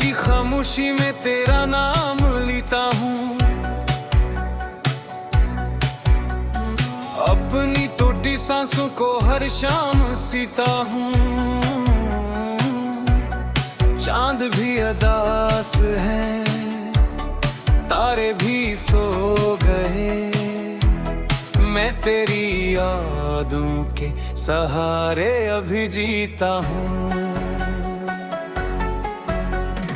की खामोशी में तेरा नाम लेता हूँ, अपनी टूटी सांसों को हर शाम सीता हूँ। चांद भी अदास है, तारे भी सो गए, मैं तेरी यादों के सहारे अभी जीता हूँ।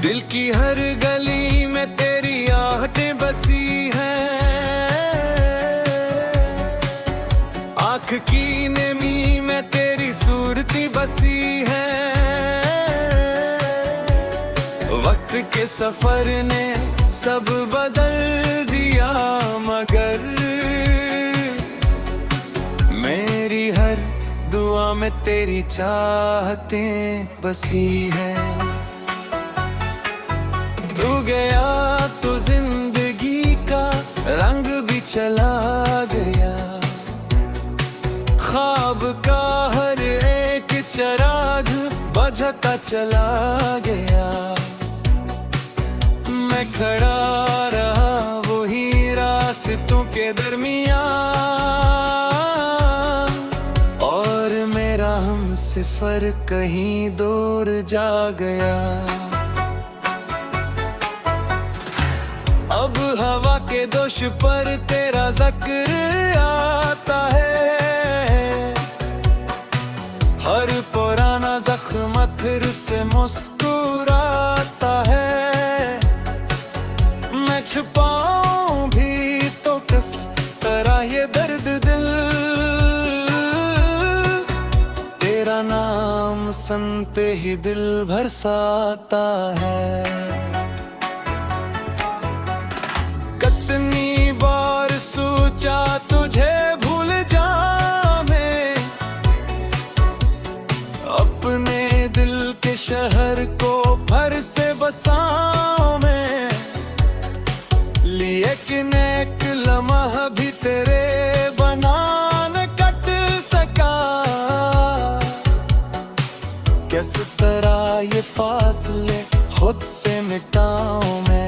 दिल की हर गली में तेरी आहटें बसी हैं, आँख की नमी में तेरी सूरती बसी है। वक्त के सफर ने सब बदल दिया, मगर मेरी हर दुआ में तेरी चाहतें बसी हैं। तू गया तो जिंदगी का रंग भी चला गया, ख्वाब का हर एक चिराग बुझता चला गया। मैं खड़ा रहा वही रास्तों के दरमियां, और मेरा हमसफर कहीं दूर जा गया। अब हवा के दोष पर तेरा जिक्र आता है, हर पुराना जख्म फिर से मुस्कुराता है। मैं छुपाऊं भी तो किस तरह ये दर्द दिल, तेरा नाम सुनते ही दिल बरसाता है। कितनी बार सोचा तुझे भूल जा मैं, अपने दिल के शहर को फिर से बसाऊं मैं, लेकिन एक लम्हा भी तेरे बना न कट सका। किस तरह ये फासले खुद से मिटाऊं मैं।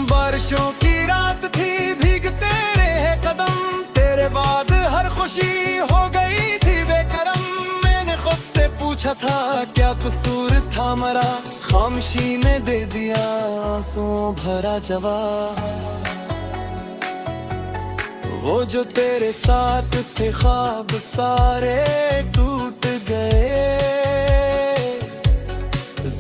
बारिशों की रात थी, भीगते रहे कदम, तेरे बाद हर खुशी हो गई थी बेकरम। मैंने खुद से पूछा था क्या कसूर था मरा, खामोशी ने दे दिया आंसुओं भरा जवाब। वो जो तेरे साथ थे ख्वाब सारे टूट गए,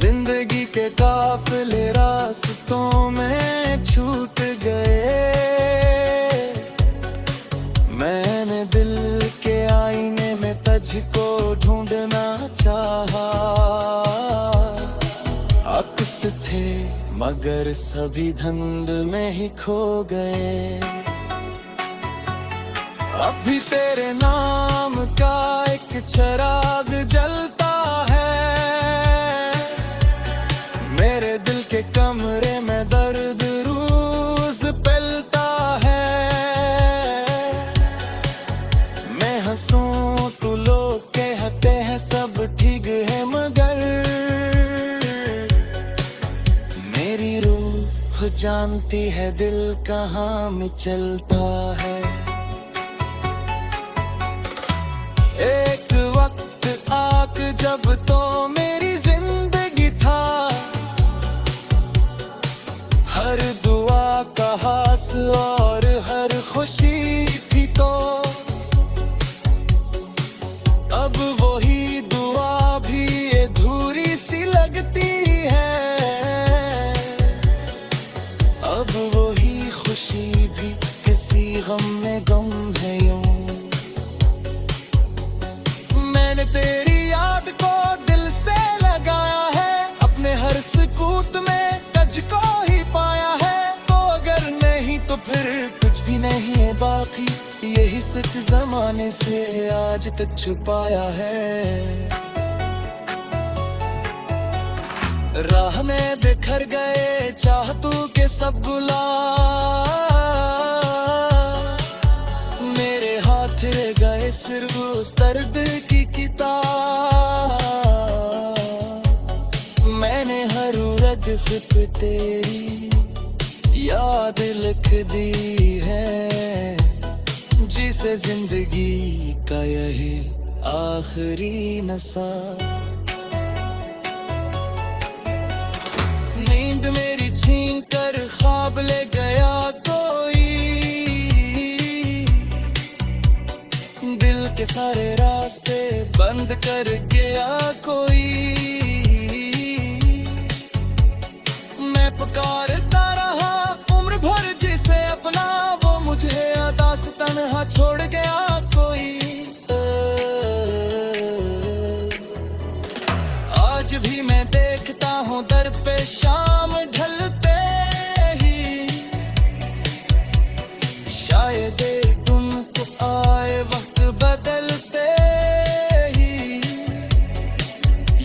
जिंदगी के काफिले रास्तों में छूट गए। मैंने दिल के आईने में तुझको ढूंढना चाहा, अक्स थे मगर सभी धुंध में ही खो गए। अभी तेरे नाम का एक चिराग जलता है, मेरे दिल के कमरे में दर्द रोज फैलता है। मैं हंसूं तो लोग कहते हैं सब ठीक है, मगर मेरी रूह जानती है दिल कहाँ में चलता है। एक वक्त आक जब तो मेरी जिंदगी था, हर दुआ का हास और हर खुशी थी, तो अब वही दुआ भी अधूरी सी लगती है। अब वही खुशी भी किसी गम में गम है यूं। मैंने तेरी याद को दिल से लगाया है, अपने हर सुकूत में तुझको ही पाया है। तो अगर नहीं तो फिर कुछ भी नहीं है बाकी, यही सच जमाने से आज तक छुपाया है। राह में बिखर गए चाहतू के सब गुलाब, मेरे हाथ गए सिर्फ उस दर्द की किताब। लगफ पे तेरी याद लिख दी है, जिसे जिंदगी का यही आखिरी नशा। नींद मेरी छीन कर ख्वाब ले गया कोई, दिल के सारे रास्ते बंद कर गया कोई। मैं पुकारता रहा उम्र भर जिसे अपना, वो मुझे अदास तन्हा छोड़ गया कोई। आज भी मैं देखता हूँ दर पे शाम ढलते ही, शायद तुमको आए वक्त बदलते ही।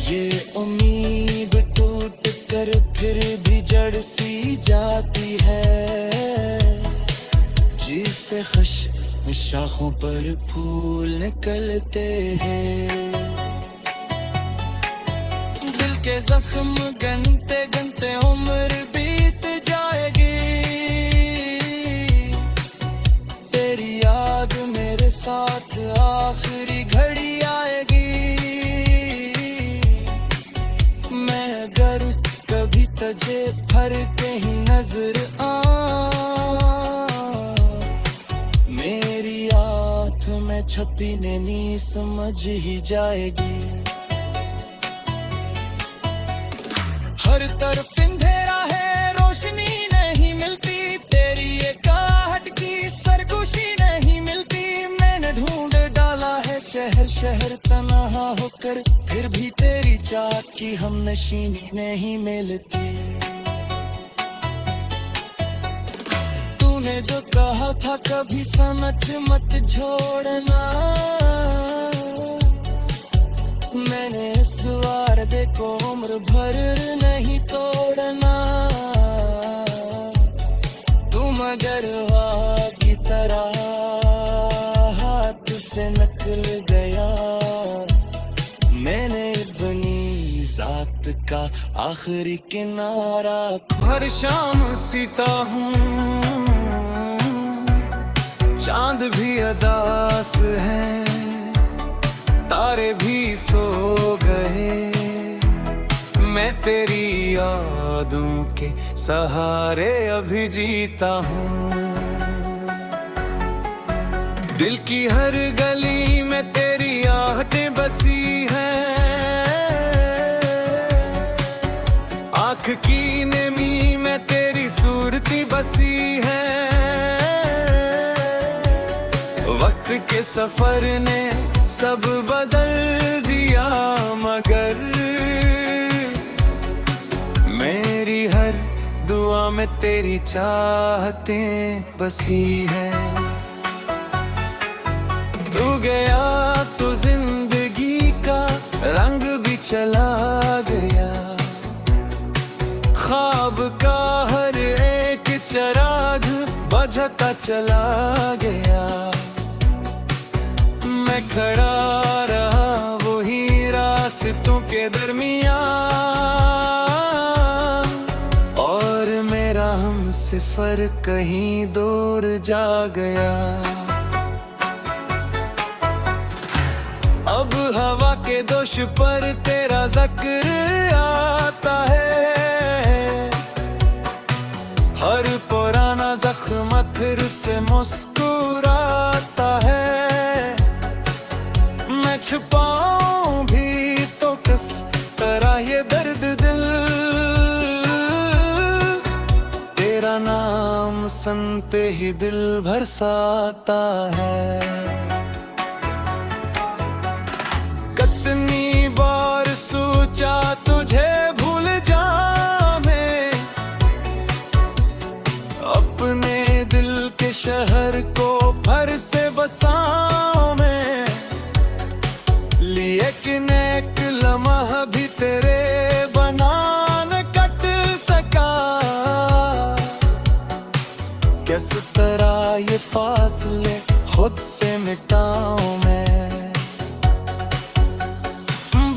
ये उम्मीद टूट कर फिर भी जड़ सी जाती है, जिससे खुश शाखों पर फूल निकलते हैं। दिल के जख्म गनते गनते उम्र बीत जाएगी, तेरी याद मेरे साथ आखिरी घड़ी आएगी। मैं अगर कभी तुझे फर कहीं नजर आ, मेरी आँख में छपी नैनी समझ ही जाएगी। हर तरफ अंधेरा है, रोशनी नहीं मिलती, तेरी एक आहट की सरगोशी नहीं मिलती। मैंने ढूंढ डाला है शहर शहर तन्हा होकर, फिर भी तेरी चाहत की हम नशीनी नहीं मिलती। तूने जो कहा था कभी समझ मत छोड़ना, मैंने इस वादे को उम्र भर नहीं तोड़ना। तुम अगर हवा की तरह हाथ से निकल गया, मैंने अपनी जात का आखिरी किनारा। हर शाम सीता हूँ, चांद भी अदास है, तारे भी सो गए, मैं तेरी यादों के सहारे अभी जीता हूँ। दिल की हर गली में तेरी आहटें बसी हैं, आँख की नेमी में तेरी सूरती बसी है। वक्त के सफर ने सब बदल दिया, मगर मेरी हर दुआ में तेरी चाहतें बसी हैं। तू गया तो जिंदगी का रंग भी चला गया, ख्वाब का हर एक चिराग बुझता चला गया। मैं खड़ा रहा वही रास्तों के दरमियां, और मेरा हमसफर कहीं दूर जा गया। अब हवा के दोष पर तेरा जिक्र आता है, हर पुराना जख्म फिर से मुस्कुराता है। मैं छुपाऊं भी तो किस तरह ये दर्द दिल, तेरा नाम सुनते ही दिल बरसाता है। कितनी बार सोचा तुझे भूल जा मैं, अपने दिल के शहर को फिर से बसाऊं मैं। लेकिन एक लम्हा भी तेरे बना न कट सका, किस तरह ये फासले खुद से मिटाऊं मैं।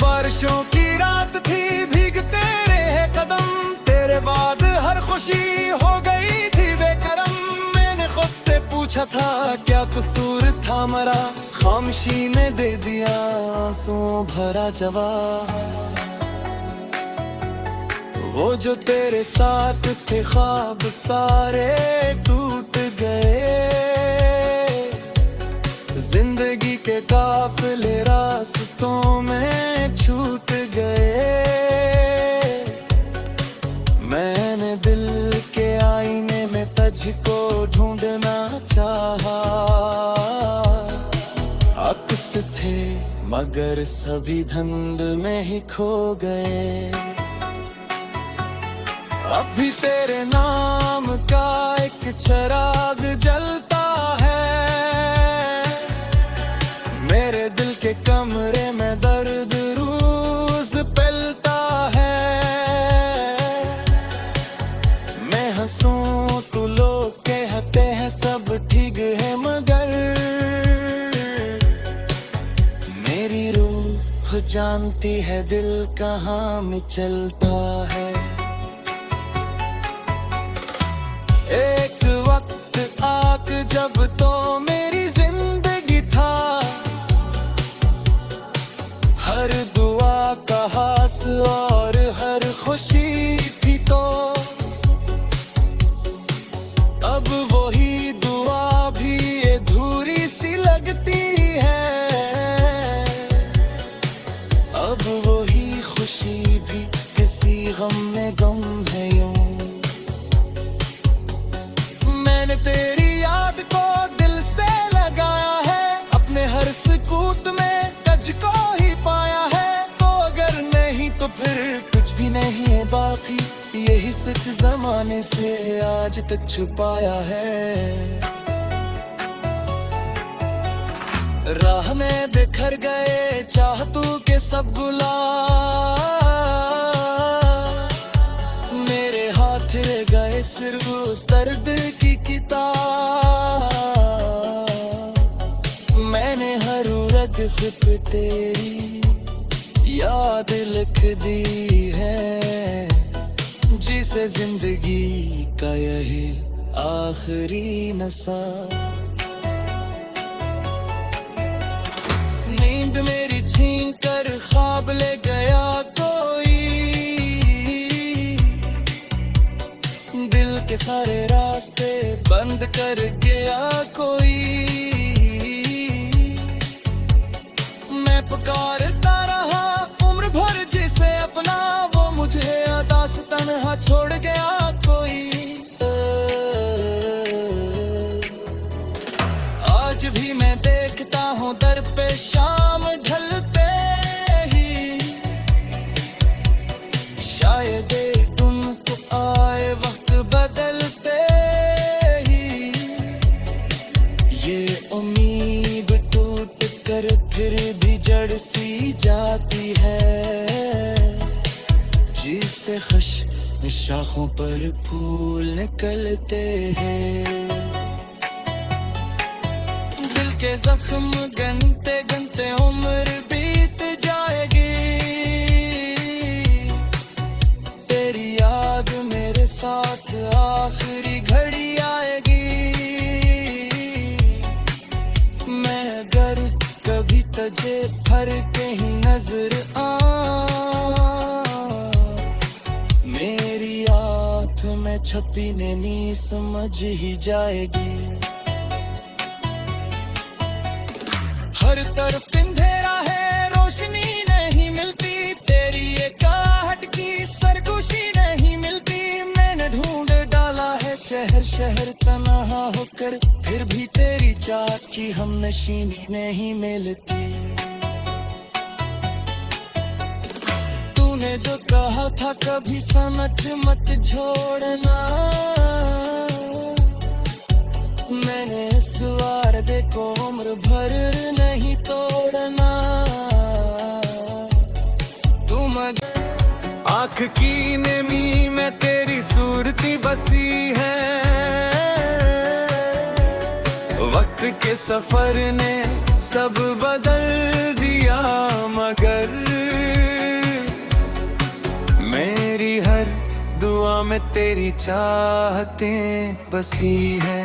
बारिशों की रात थी, पूछा था क्या कसूर था मरा, खामोशी ने दे दिया आंसुओं भरा जवाब। वो जो तेरे साथ थे ख्वाब सारे टूट गए, जिंदगी के काफिले रास्तों में छूट गए। मैंने दिल के आईने में तुझको ढूंढना चाहा, अक्स थे मगर सभी धुंध में ही खो गए। अभी तेरे नाम का एक चिराग जलता है, मेरे दिल के कमरे में दर्द रोज पलता है। मैं हंसूं तो लोग कहते हैं सब ठीक है, मगर मेरी रूह जानती है दिल कहाँ में चलता है। एक वक्त आग जब तो मेरी जिंदगी था, हर दुआ का हास और हर खुशी थी, तो अब वही दुआ भी अधूरी सी लगती है। अब वही खुशी भी किसी गम में गम है यूं। मैंने तेरी याद को दिल से लगाया है, अपने हर सुकूत में तुझको ही पाया है। तो अगर नहीं तो फिर कुछ भी नहीं है बाकी, यही सच जमाने से आज तक छुपाया है। राह में बिखर गए चाहतों के सब गुलाब, मेरे हाथ रह गए सिर्फ उस दर्द की किताब। मैंने हर रग पे तेरी याद लिख दी है, जिसे जिंदगी का यही आखिरी नशा। नींद मेरी छीन कर ख्वाब ले गया कोई, दिल के सारे रास्ते बंद कर गया कोई। मैं पुकारता रहा उम्र भर जिसे अपना, वो मुझे अदा से तन्हा छोड़ गया कोई। आज भी मैं देखता हूँ दर पे शाम ढलते ही, शायद एक दिन तो आए वक्त बदलते ही। ये उम्मीद टूट कर फिर भी जड़ सी जाती है, जिससे खुश शाखों पर फूल निकलते हैं। दिल के जख्म गनते गनते उम्र बीत जाएगी, तेरी याद मेरे साथ आखिरी घड़ी आएगी। मैं अगर कभी तुझे फर कहीं नजर आ, मेरी आँख में छपी नैनी समझ ही जाएगी। हर तरफ अंधेरा है रोशनी नहीं मिलती, तेरी एक आहट की सरगोशी नहीं मिलती। मैंने ढूंढ डाला है शहर शहर तन्हा होकर, फिर भी तेरी चाहत की हम नशीनी नहीं मिलती। तूने जो कहा था कभी समझ मत छोड़ना, मैंने इस वादे को उम्र भर नहीं तोड़ना। तुम आँख की नेमी में तेरी सूरती बसी है, वक्त के सफर ने सब बदल दिया, मगर मेरी हर दुआ में तेरी चाहतें बसी है।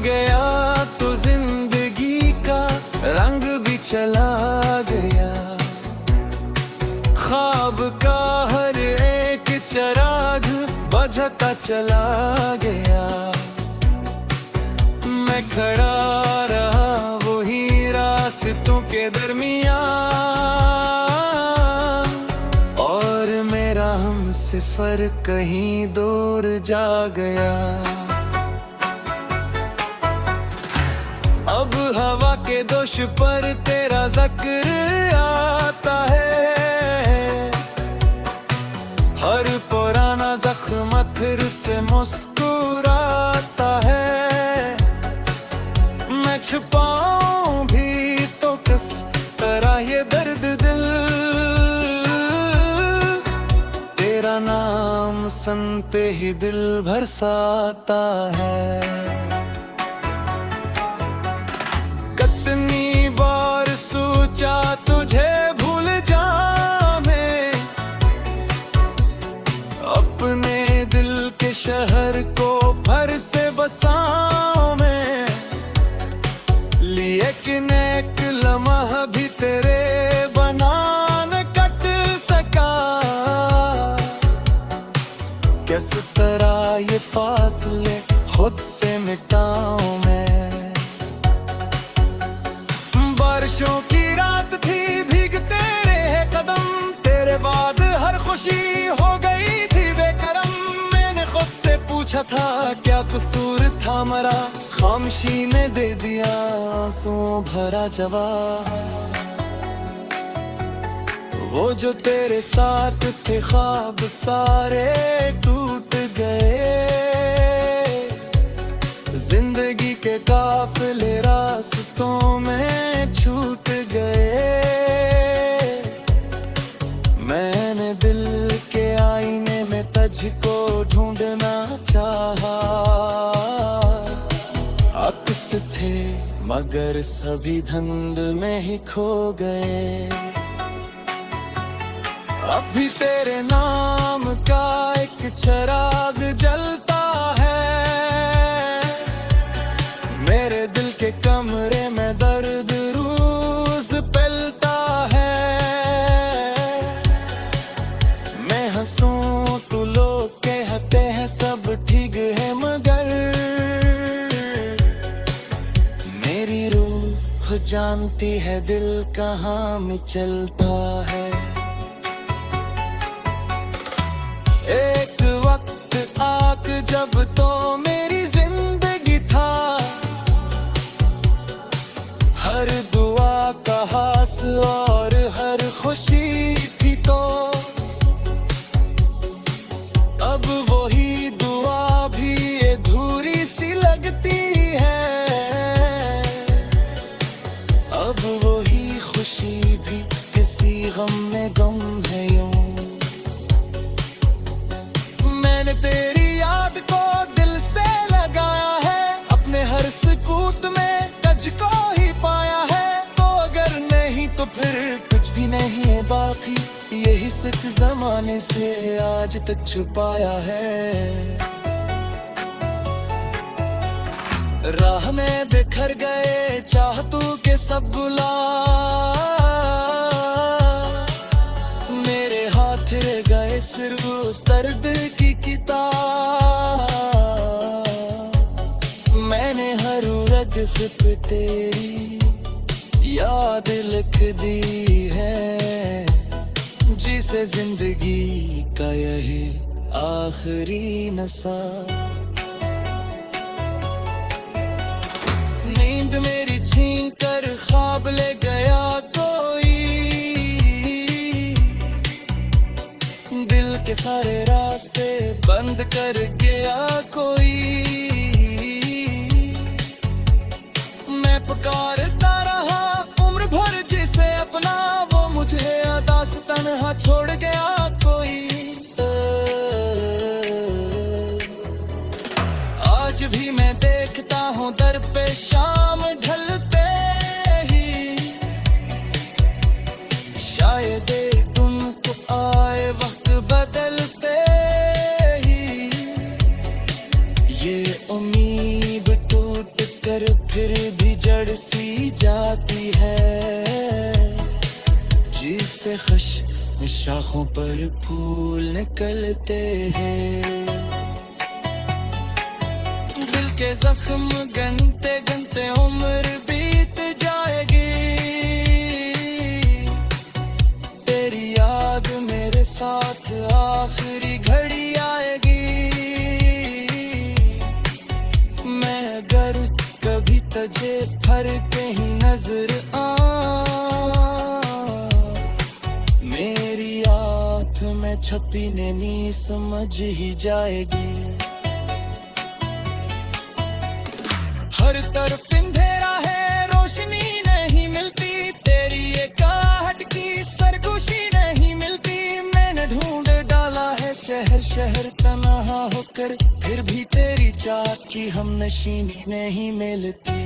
गया तो जिंदगी का रंग भी चला गया। ख्वाब का हर एक चिराग बुझता चला गया। मैं खड़ा रहा वही रास्तों के दरमियान, और मेरा हमसफर कहीं दूर जा गया। अब हवा के दोष पर तेरा जिक्र आता है। हर पुराना जख्म फिर से मुस्कुराता है। मैं छुपाऊं भी तो किस तरह ये दर्द दिल, तेरा नाम सुनते ही दिल बरसाता है। कितनी बार सोचा तुझे भूल जा मैं, अपने दिल के शहर को फिर से बसाऊं मैं। लेकिन एक लम्हा भी तेरे बना न कट सका। किस तरह ये फासले खुद से मिटाऊं मैं। बारिशों की रात थी भीगते रहे कदम, तेरे बाद हर खुशी हो गई थी बेकरम। मैंने खुद से पूछा था क्या कसूर था मरा, खामोशी ने दे दिया आंसुओं भरा जवाब। वो जो तेरे साथ थे ख्वाब सारे टूट गए। जिंदगी के काफिले रास्तों में छूट गए। मैंने दिल के आईने में तुझको ढूंढना चाहा। अक्स थे मगर सभी धुंध में ही खो गए। अभी तेरे नाम का एक चिराग जलता है। मेरे दिल के कमरे में दर्द रोज फैलता है। मैं हंसूं तो लोग कहते हैं सब ठीक है, मगर मेरी रूह जानती है दिल कहाँ में चलता है। एक वक्त आग जब तो मेरी जिंदगी था, हर दुआ का हास और हर खुशी थी। तो अब वही दुआ भी अधूरी सी लगती है। अब वही खुशी भी किसी गम में गम है यूं। मैंने तेरी याद को दिल से लगाया है, अपने हर सुकूत में तुझको ही पाया है। तो अगर नहीं तो फिर कुछ भी नहीं है बाकी, यही सच जमाने से आज तक छुपाया है। राह में बिखर गए चाहतों के सब गुलाब। मेरे हाथ रह गए सिर्फ उस दर्द की किताब। मैंने हर रग पे तेरी याद लिख दी है, जिसे जिंदगी का यही आखिरी नशा। नींद मेरी छीन कर ख्वाब ले गया कोई, दिल के सारे रास्ते बंद कर गया कोई। मैं पुकारता रहा उम्र भर जिसे अपना, वो मुझे अदा से तन्हा छोड़ गया कोई। आज भी मैं देखता हूँ दर पे शाम ढलते ही, शायद तुमको आए वक्त बदलते ही। ये उम्मीद टूट शाखों पर फूल निकलते हैं। दिल के जख्म गनते गनते उम्र बीत जाएगी। तेरी याद मेरे साथ आखिरी घड़ी आएगी। मैं अगर कभी तुझे फर कहीं नजर आ, मेरी आँख में छपी नैनी समझ ही जाएगी। हर तरफ अंधेरा है, रोशनी नहीं मिलती। तेरी एक आहट की सरगोशी नहीं मिलती। मैंने ढूंढ डाला है शहर शहर तन्हा होकर, फिर भी तेरी चाहत की हम नशीनी नहीं मिलती।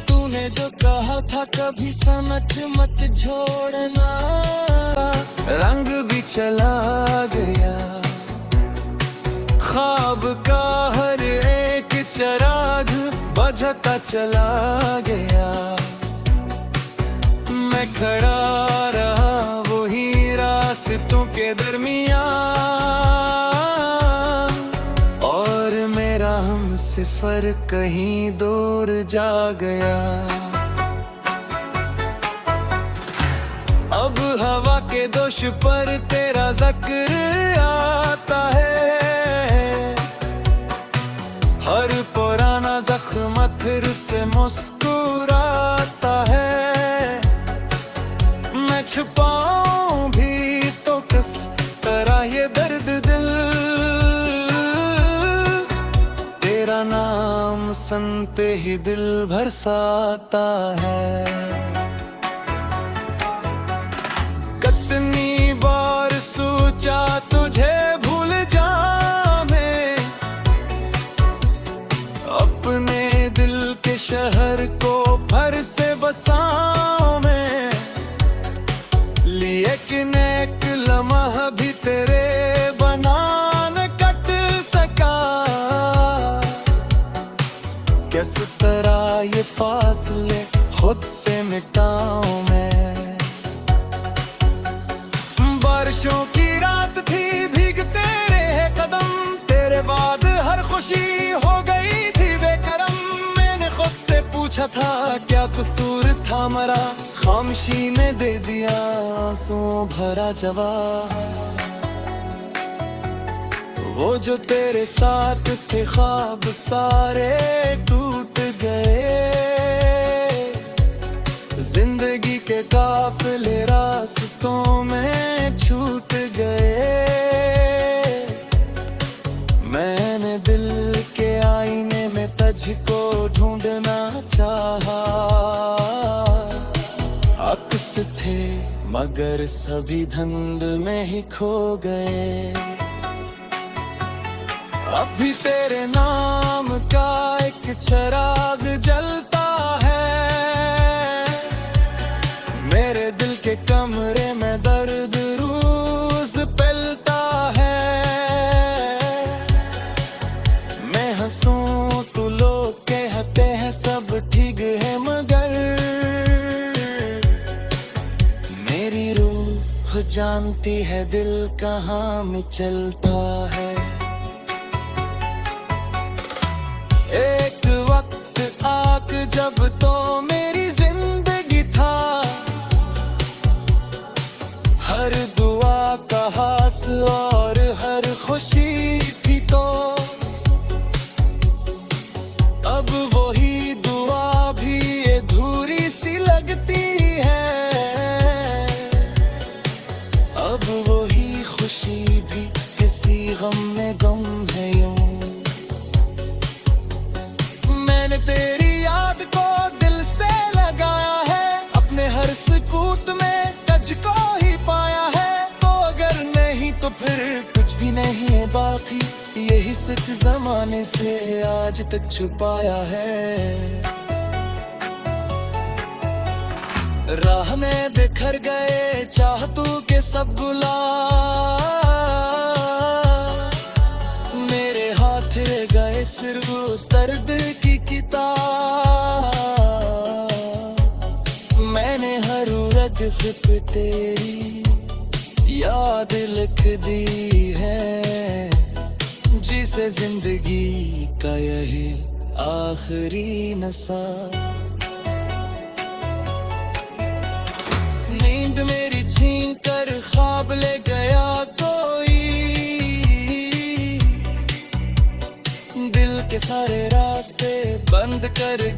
तूने जो कहा था कभी समझ मत छोड़ना, रंग भी चला गया। ख्वाब का हर एक चिराग बुझता चला गया। मैं खड़ा रहा वही रास्तों के दरमियां, और मेरा हमसफर कहीं दूर जा गया। अब हवा के दोष पर तेरा जिक्र आता है। हर पुराना जख्म फिर से मुस्कुराता है। मैं छुपाऊं भी तो किस तरह ये दर्द दिल, तेरा नाम सुनते ही दिल बरसाता है। कितनी बार सोचा तुझे भूल जा मैं, अपने दिल के शहर को फिर से बसाऊं मैं। लेकिन एक लम्हा भी तेरे बना न कट सका। किस तरह ये फासले खुद से मिटाऊं मैं। बारिशों की रात थी, भीगते रहे कदम। तेरे बाद हर खुशी हो गई थी बेकरम। मैंने खुद से पूछा था क्या कसूर था मरा, खामोशी ने दे दिया आंसुओं भरा जवाब। वो जो तेरे साथ थे ख्वाब सारे टूट गए। जिंदगी के काफिले रास्तों में छूट गए। मैंने दिल के आईने में तुझको ढूंढना चाहा। अक्स थे मगर सभी धुंध में ही खो गए। अभी तेरे नाम का एक चिराग जलता है। मेरे दिल के कमरे में दर्द रोज पलता है। मैं हंसूं तो लोग कहते हैं सब ठीक है, मगर मेरी रूह जानती है दिल कहाँ में चलता है। एक वक्त आग जब तो मेरी जिंदगी था, हर दुआ का हास और हर खुशी थी। तो अब वही दुआ भी अधूरी सी लगती है। अब वही खुशी भी किसी गम में गम है यूं। मैंने तेरी याद को दिल से लगाया है, अपने हर सुकूत में तुझको ही पाया है। तो अगर नहीं तो फिर कुछ भी नहीं है बाकी, यही सच जमाने से आज तक छुपाया है। राह में बिखर गए चाहतों के सब गुलाब। मेरे हाथ रह गए सिर्फ उस दर्द की किताब। मैंने हर जग पे तेरी याद लिख दी है, जिसे जिंदगी का यही आखिरी नशा। नींद मेरी छीन कर ख्वाब ले गया कोई, दिल के सारे रास्ते बंद कर